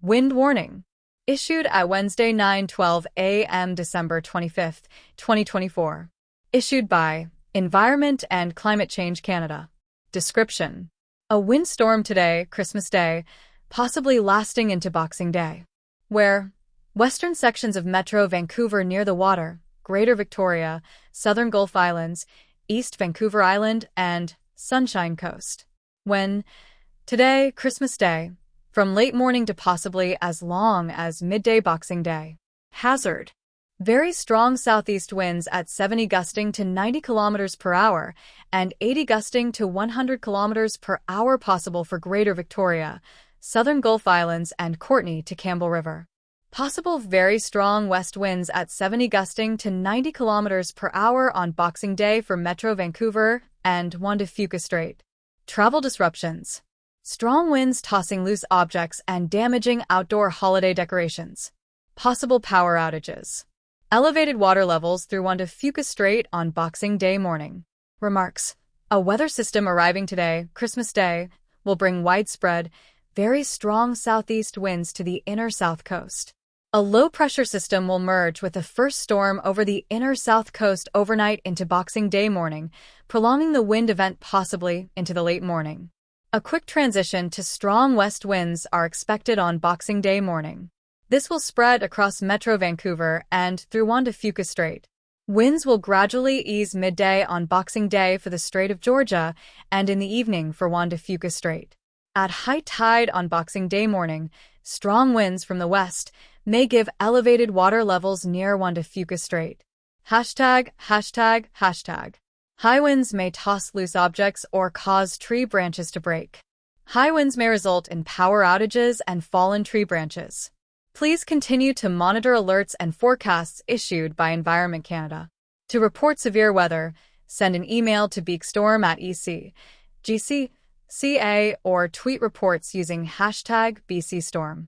Wind warning. Issued at Wednesday 9:12 a.m. December 25th, 2024. Issued by Environment and Climate Change Canada. Description. A windstorm today, Christmas Day, possibly lasting into Boxing Day. Where western sections of Metro Vancouver near the water, Greater Victoria, Southern Gulf Islands, East Vancouver Island, and Sunshine Coast. When today, Christmas Day, from late morning to possibly as long as midday Boxing Day. Hazard. Very strong southeast winds at 70 gusting to 90 km per hour and 80 gusting to 100 km per hour possible for Greater Victoria, Southern Gulf Islands and Courtenay to Campbell River. Possible very strong west winds at 70 gusting to 90 km per hour on Boxing Day for Metro Vancouver and Juan to Fuca Strait. Travel disruptions. Strong winds tossing loose objects and damaging outdoor holiday decorations. Possible power outages. Elevated water levels through Juan to Fuca Strait on Boxing Day morning. Remarks. A weather system arriving today, Christmas Day, will bring widespread, very strong southeast winds to the inner south coast. A low-pressure system will merge with the first storm over the inner south coast overnight into Boxing Day morning, prolonging the wind event possibly into the late morning. A quick transition to strong west winds are expected on Boxing Day morning. This will spread across Metro Vancouver and through Juan to Fuca Strait. Winds will gradually ease midday on Boxing Day for the Strait of Georgia and in the evening for Juan to Fuca Strait. At high tide on Boxing Day morning, strong winds from the west may give elevated water levels near Juan to Fuca Strait. #####. High winds may toss loose objects or cause tree branches to break. High winds may result in power outages and fallen tree branches. Please continue to monitor alerts and forecasts issued by Environment Canada. To report severe weather, send an email to beakstorm@ec.gc.ca or tweet reports using #BCStorm.